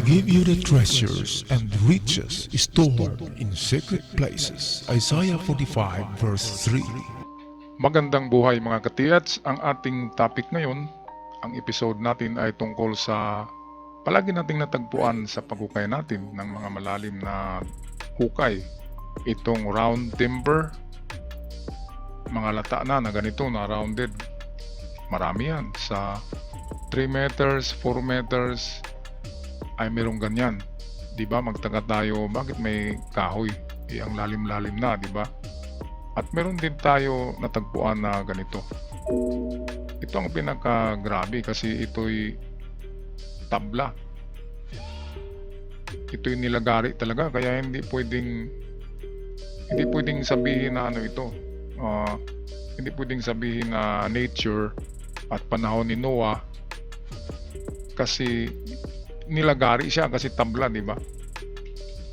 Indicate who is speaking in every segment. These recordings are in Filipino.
Speaker 1: give you the treasures and riches stored in secret places. Isaiah 45 verse 3.
Speaker 2: Magandang buhay mga katiyats. Ang ating topic ngayon, ang episode natin ay tungkol sa palagi nating natagpuan sa paghukay natin ng mga malalim na hukay. Itong round timber, mga lata na ganito na rounded. Marami yan sa 3 meters, 4 meters ay merong ganyan. Diba magtaka tayo bakit may kahoy? Ang lalim-lalim na, diba? At meron din tayo natagpuan na ganito. Ito ang pinaka-grabe kasi ito'y tabla. Ito'y nilagari talaga kaya hindi pwedeng sabihin na ano ito. Hindi pwedeng sabihin na nature at panahon ni Noah kasi nilagari siya kasi tabla, di ba?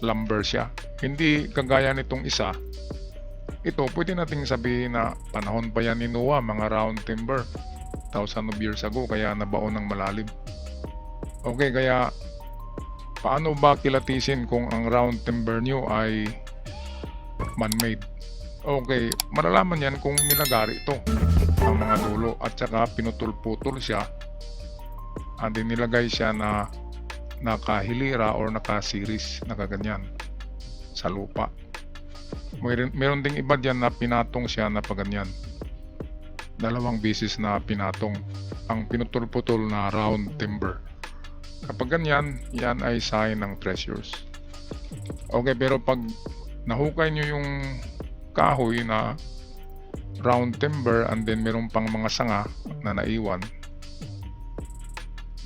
Speaker 2: Lumber siya. Hindi kagaya nitong isa. Ito, pwede nating sabihin na panahon pa yan ni Noah, mga round timber, thousands of years ago, kaya nabaon ng malalim. Okay, kaya paano ba kilatisin kung ang round timber nyo ay man-made? Okay, malalaman yan kung nilagari ito, ang mga dulo, at saka pinutol-putol siya, at din nilagay siya na nakahilira or nakasiris, nakaganyan sa lupa. Meron ding iba dyan na pinatong siya na paganyan. 2 beses na pinatong ang pinutol-putol na round timber. Kapag ganyan, yan ay sign ng treasures. Okay, pero pag nahukay nyo yung kahoy na round timber and then meron pang mga sanga na naiwan,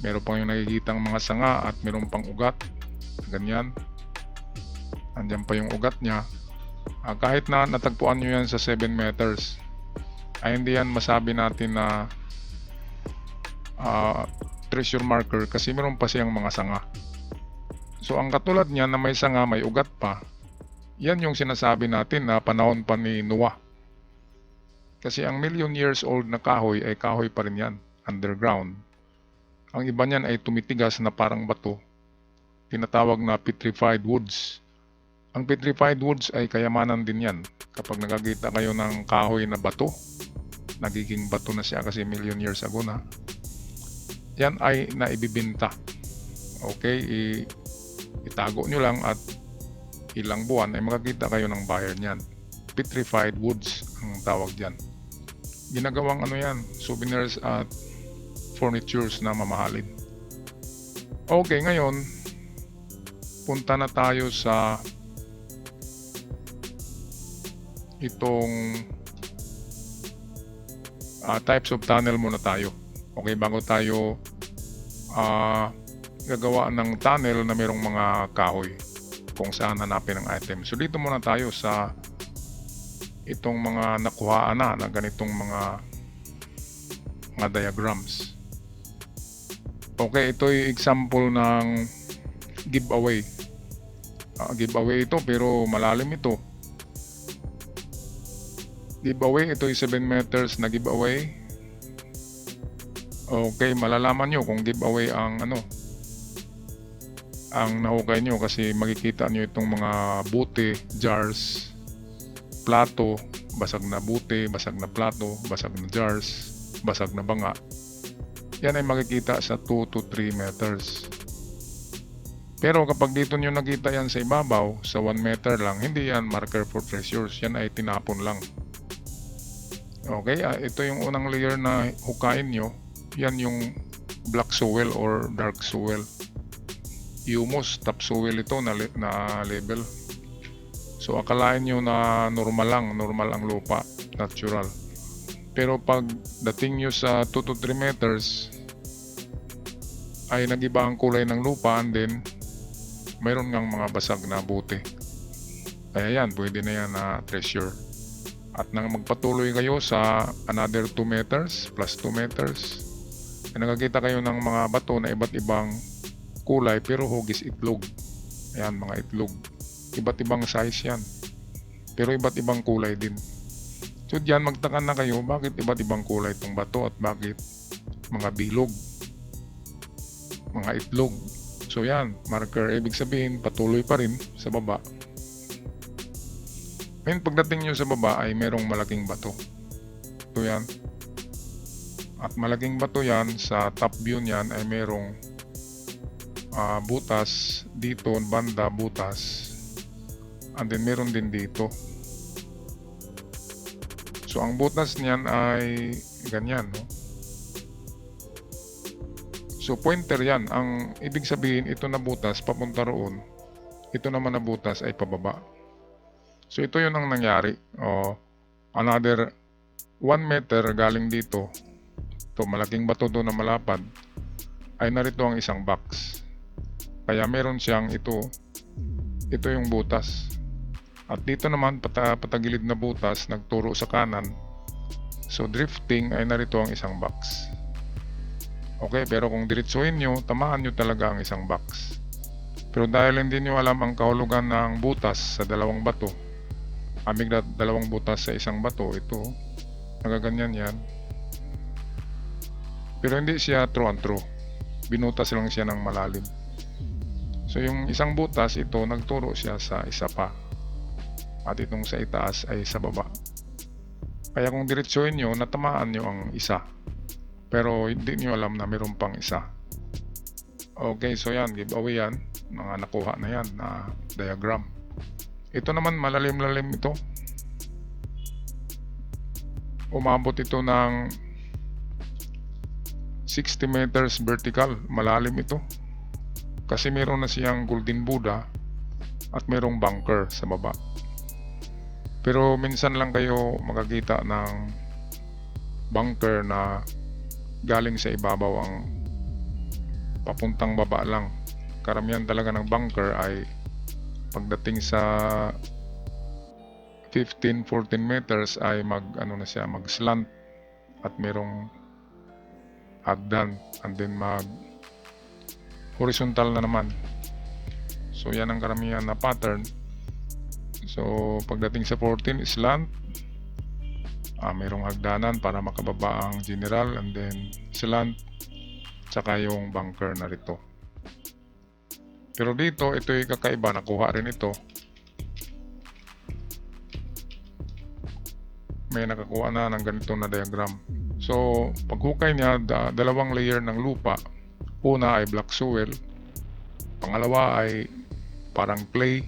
Speaker 2: meron pang yung nakikitang mga sanga at meron pang ugat, ganyan, andyan pa yung ugat nya, kahit na natagpuan nyo yan sa 7 meters ay hindi yan masabi natin na treasure marker kasi meron pa siyang mga sanga. So ang katulad niya na may sanga, may ugat pa, yan yung sinasabi natin na panahon pa ni Noah. Kasi ang million years old na kahoy ay kahoy pa rin yan, underground. Ang iba niyan ay tumitigas na parang bato, tinatawag na petrified woods. Ang petrified woods ay kayamanan din yan. Kapag nakakita kayo ng kahoy na bato, nagiging bato na siya kasi million years ago na, yan ay naibibinta. Okay, itago nyo lang at ilang buwan ay makakita kayo ng buyer niyan. Petrified woods ang tawag dyan. Ginagawang ano yan, souvenirs at furnitures na mamahalin. Okay, ngayon punta na tayo sa itong types of tunnel muna tayo. Okay, bago tayo gagawa ng tunnel na mayroong mga kahoy kung saan hanapin ang item. So dito muna tayo sa itong mga nakuhaan na ganitong mga diagrams. Okay, ito yung example ng giveaway. Giveaway ito pero malalim ito. Giveaway, ito yung 7 meters na giveaway. Okay, malalaman nyo kung giveaway ang ang nahukay nyo kasi makikita nyo itong mga bote, jars, plato, basag na bote, basag na plato, basag na jars, basag na banga. Yan ay makikita sa 2 to 3 meters. Pero kapag dito nyo nakita yan sa ibabaw, sa 1 meter lang, hindi yan marker for treasures. Yan ay tinapon lang. Okay, ito yung unang layer na hukayin nyo. Yan yung black soil or dark soil. Humus, topsoil ito na level. So akalain nyo na normal ang lupa, natural. Pero pag dating nyo sa 2 to 3 meters ay nag-iba ang kulay ng lupa and then mayroon ngang mga basag na bote. Kaya yan, pwede na yan na treasure. At nang magpatuloy kayo sa another 2 meters plus 2 meters ay nakakita kayo ng mga bato na iba't ibang kulay pero hugis itlog. Ayan, mga itlog. Iba't ibang size yan. Pero iba't ibang kulay din. So diyan magtaka na kayo bakit iba't ibang kulay itong bato at bakit mga bilog, mga itlog. So yan, marker, ibig sabihin patuloy pa rin sa baba. Ngayon pagdating nyo sa baba ay merong malaking bato. So yan. At malaking bato yan, sa top view niyan ay merong butas dito, banda butas. And then meron din dito. So ang butas niyan ay ganyan, no? So pointer yan. Ang ibig sabihin, ito na butas papunta roon. Ito naman na butas ay pababa. So ito yun ang nangyari. Another 1 meter galing dito. Ito, malaking bato doon na malapad. Ay narito ang isang box. Kaya meron siyang ito. Ito yung butas. At dito naman patagilid na butas nagturo sa kanan. So drifting ay narito ang isang box. Okay, pero kung diretsuhin nyo, tamaan nyo talaga ang isang box. Pero dahil hindi nyo alam ang kahulugan ng butas sa dalawang bato, dalawang butas sa isang bato, ito, nagaganyan yan. Pero hindi siya true and true. Binutas lang siya ng malalim. So yung isang butas, ito, nagturo siya sa isa pa. At itong sa itaas ay sa baba. Kaya kung diretsuhin nyo, natamaan nyo ang isa. Pero hindi nyo alam na mayroon pang isa. Okay, so yan, giveaway yan. Mga nakuha na yan na diagram. Ito naman, malalim-lalim ito. Umabot ito ng 60 meters vertical. Malalim ito. Kasi meron na siyang golden Buddha at merong bunker sa baba. Pero minsan lang kayo makakita ng bunker na galing sa ibabaw ang papuntang baba lang. Karamihan talaga ng bunker ay pagdating sa 15-14 meters ay mag slant at merong hagdan and then mag horizontal na naman. So yan ang karamihan na pattern. So pagdating sa 14 slant, mayroong hagdanan para makababa ang general and then slant tsaka yung bunker na rito. Pero dito, ito yung kakaiba, nakuha rin ito. May nakakuha na ng ganito na diagram. So paghukay niya, dalawang layer ng lupa. Una ay black soil, pangalawa ay parang clay,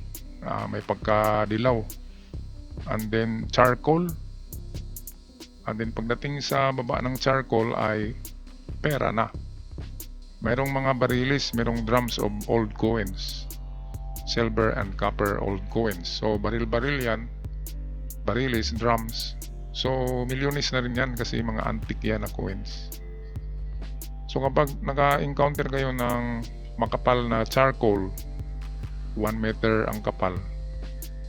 Speaker 2: may pagkadilaw, and then charcoal. And then pagdating sa baba ng charcoal ay pera na. Mayroong mga barilis, mayroong drums of old coins. Silver and copper old coins. So baril-baril yan. Barilis, drums. So milyones na rin yan kasi mga antique yan na coins. So kapag naka-encounter kayo ng makapal na charcoal, 1 meter ang kapal,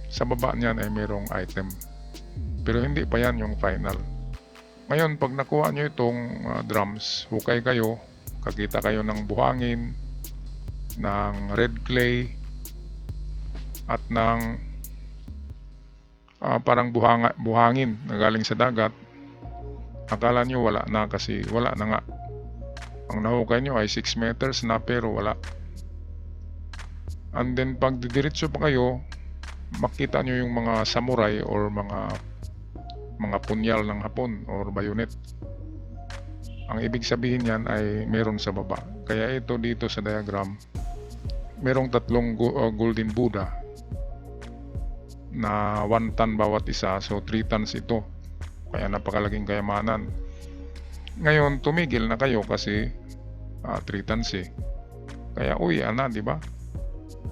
Speaker 2: sa baba niyan ay mayroong item. Pero hindi pa yan yung final. Ngayon, pag nakuha nyo itong drums, hukay kayo, kakita kayo ng buhangin, ng red clay, at ng parang buhangin na galing sa dagat. Akala nyo wala na kasi wala na nga. Ang nahukay nyo ay 6 meters na pero wala. And then pag didiretso pa kayo, makita nyo yung mga samurai or mga punyal ng Hapon or bayonet. Ang ibig sabihin yan ay meron sa baba. Kaya ito dito sa diagram, merong tatlong golden Buddha na 1 ton bawat isa. So 3 tons ito. Kaya napakalaking kayamanan. Ngayon tumigil na kayo kasi 3 tons eh. Kaya na, di ba?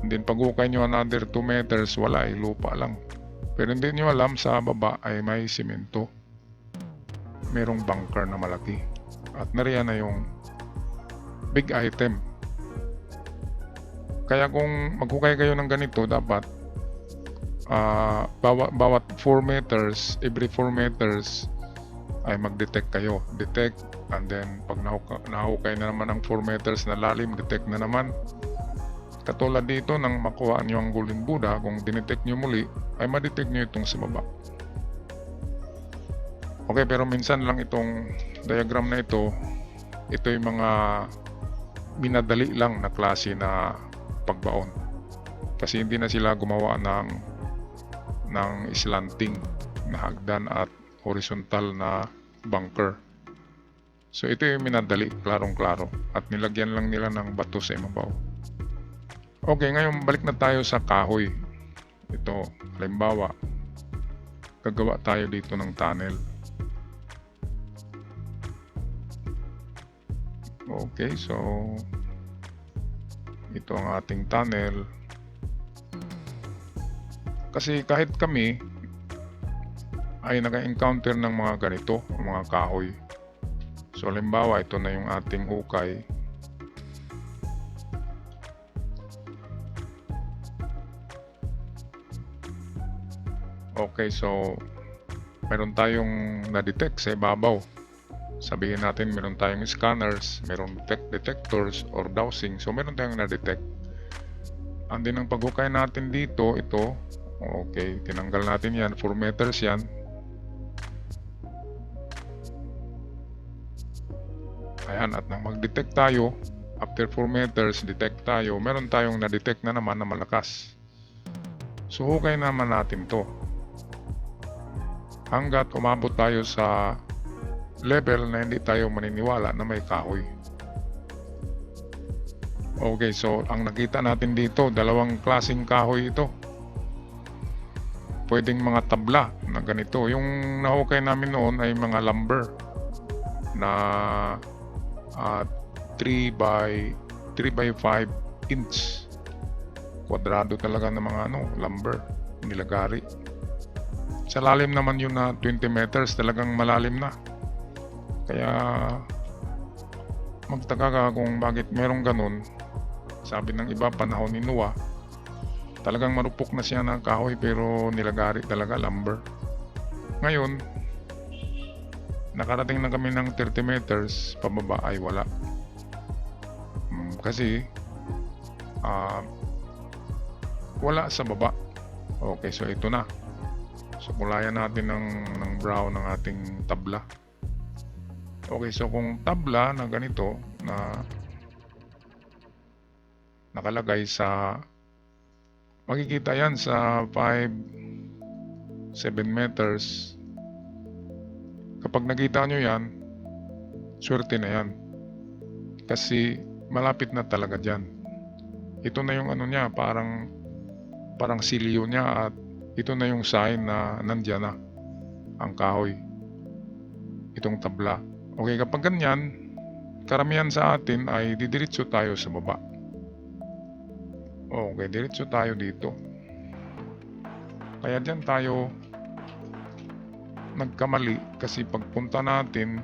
Speaker 2: And then pag hukay nyo another 2 meters, wala, lupa lang. Pero hindi nyo alam, sa baba ay may simento. Merong bunker na malaki. At nariyan na yung big item. Kaya kung maghukay kayo ng ganito, dapat bawat 4 meters, every 4 meters ay mag-detect kayo. Detect, and then pag nahukay na naman ang 4 meters na lalim, detect na naman. Katulad dito, nang makuha nyo ang golden Buddha, kung dinetect nyo muli, ay madetect nyo itong sa baba. Okay, pero minsan lang itong diagram na ito yung mga minadali lang na klase na pagbaon. Kasi hindi na sila gumawa ng slanting na hagdan at horizontal na bunker. So ito yung minadali, klarong-klaro, at nilagyan lang nila ng bato sa ibabaw. Okay, ngayon balik na tayo sa kahoy. Ito, halimbawa, gagawa tayo dito ng tunnel. Okay, so ito ang ating tunnel. Kasi kahit kami ay naka-encounter ng mga ganito, mga kahoy. So halimbawa, ito na yung ating hukay. Okay, so meron tayong na-detect sa ibabaw. Sabihin natin meron tayong scanners, meron detectors or dowsing. So meron tayong na-detect. And then ang paghukay natin dito, ito, okay, tinanggal natin yan, 4 meters yan. Ayan, at nang mag-detect tayo, after 4 meters, detect tayo, meron tayong na-detect na naman na malakas. So hukay naman natin to hanggat umabot tayo sa level na hindi tayo maniniwala na may kahoy. Okay, so ang nakita natin dito, dalawang klaseng kahoy ito. Pwedeng mga tabla na ganito. Yung nahukay namin noon ay mga lumber na 3 by 5 inch. Kwadrado talaga ng mga lumber, nilagari. Sa lalim naman yun na 20 meters, talagang malalim na. Kaya magtaka ka kung bakit merong ganun. Sabi ng iba, panahon ni Noah, talagang marupok na siya ng kahoy pero nilagari talaga, lumber. Ngayon, nakarating na kami ng 30 meters, pababa ay wala. Kasi wala sa baba. Okay, so ito na. So kulayan natin ng brown ng ating tabla. Okay, so kung tabla na ganito na nakalagay sa, makikita yan sa 7 meters. Kapag nakita nyo yan, swerte na yan. Kasi malapit na talaga dyan. Ito na yung ano niya, parang silyo niya, at ito na yung sign na nandyan na ang kahoy, itong tabla. Okay, kapag ganyan, karamihan sa atin ay didiretso tayo sa baba. Okay, diretso tayo dito. Kaya dyan tayo nagkamali, kasi pagpunta natin,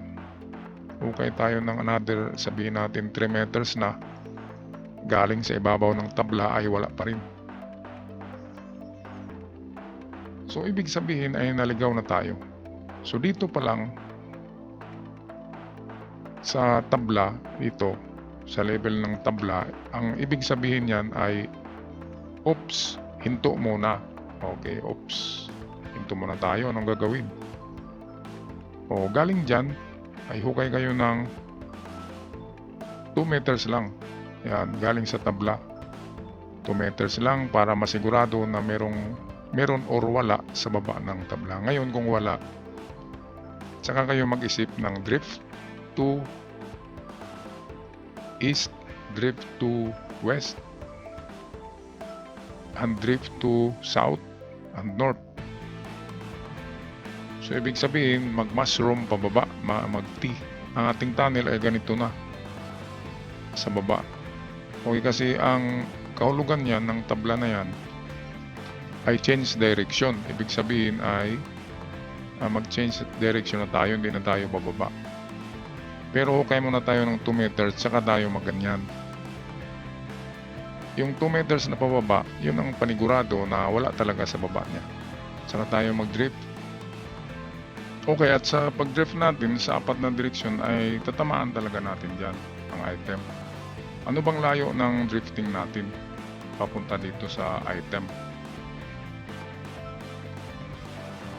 Speaker 2: okay tayo ng another, sabihin natin 3 meters na, galing sa ibabaw ng tabla ay wala pa rin. So ibig sabihin ay naligaw na tayo. So dito pa lang sa tabla, dito sa level ng tabla, ang ibig sabihin yan ay oops, hinto muna. Okay, oops, hinto muna tayo. Anong gagawin? O galing dyan ay hukay kayo ng 2 meters lang. Yan, galing sa tabla 2 meters lang para masigurado na meron or wala sa baba ng tabla. Ngayon kung wala, saka kayo mag-isip ng drift to east, drift to west, and drift to south and north. So ibig sabihin, mag-mushroom pababa, mag-T. Ang ating tunnel ay ganito na sa baba. Okay, kasi ang kahulugan yan ng tabla na yan ay change direction. Ibig sabihin ay mag-change direction na tayo, hindi na tayo bababa. Pero hukay muna tayo ng 2 meters, saka tayo maganyan. Yung 2 meters na pababa, yun ang panigurado na wala talaga sa baba niya. Saka tayo mag-drift. Okay, at sa pag-drift natin sa apat na direksyon ay tatamaan talaga natin dyan ang item. Ano bang layo ng drifting natin papunta dito sa item?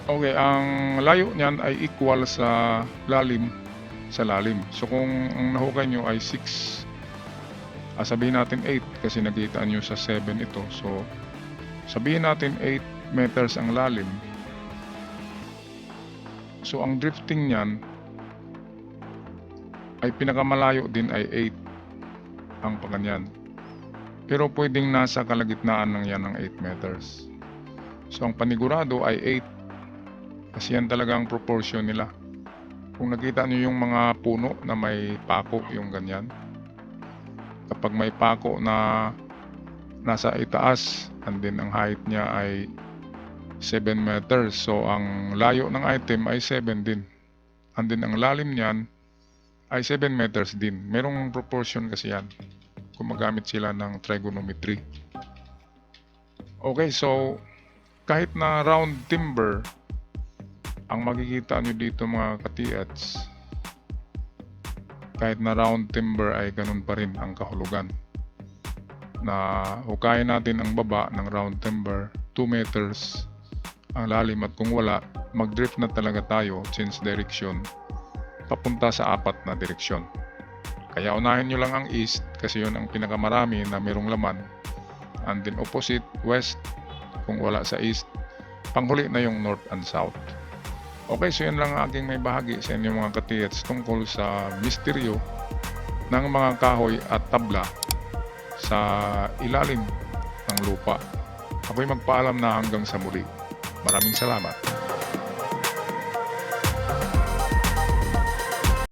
Speaker 2: Okay, ang layo niyan ay equal sa lalim. So kung ang nahukay nyo ay 6 Sabihin natin 8 kasi nakita nyo sa 7 ito. So, sabihin natin 8 meters ang lalim. So, ang drifting niyan ay pinakamalayo din ay 8 ang paganyan. Pero pwedeng nasa kalagitnaan lang yan ng 8 meters. So, ang panigurado ay 8 kasi yan talaga ang proportion nila. Kung nakita nyo yung mga puno na may pako, yung ganyan, kapag may pako na nasa itaas and then ang height niya ay 7 meters, so ang layo ng item ay 7 din, and then ang lalim niyan ay 7 meters din. Merong proportion kasi yan kung magamit sila ng trigonometry. Okay, so kahit na round timber ang makikita nyo dito mga ka-TH, kahit na round timber ay ganun pa rin ang kahulugan. Na hukayin natin ang baba ng round timber 2 meters ang lalim, at kung wala, mag-drift na talaga tayo, change direction, papunta sa 4 na direksyon. Kaya unahin nyo lang ang east kasi yun ang pinakamarami na merong laman, and then opposite west kung wala sa east, panghuli na yung north and south. Okay, so yan lang ang aking may bahagi sa inyo mga ka-TH tungkol sa misteryo ng mga kahoy at tabla sa ilalim ng lupa. Ako'y magpaalam na hanggang sa muli. Maraming salamat.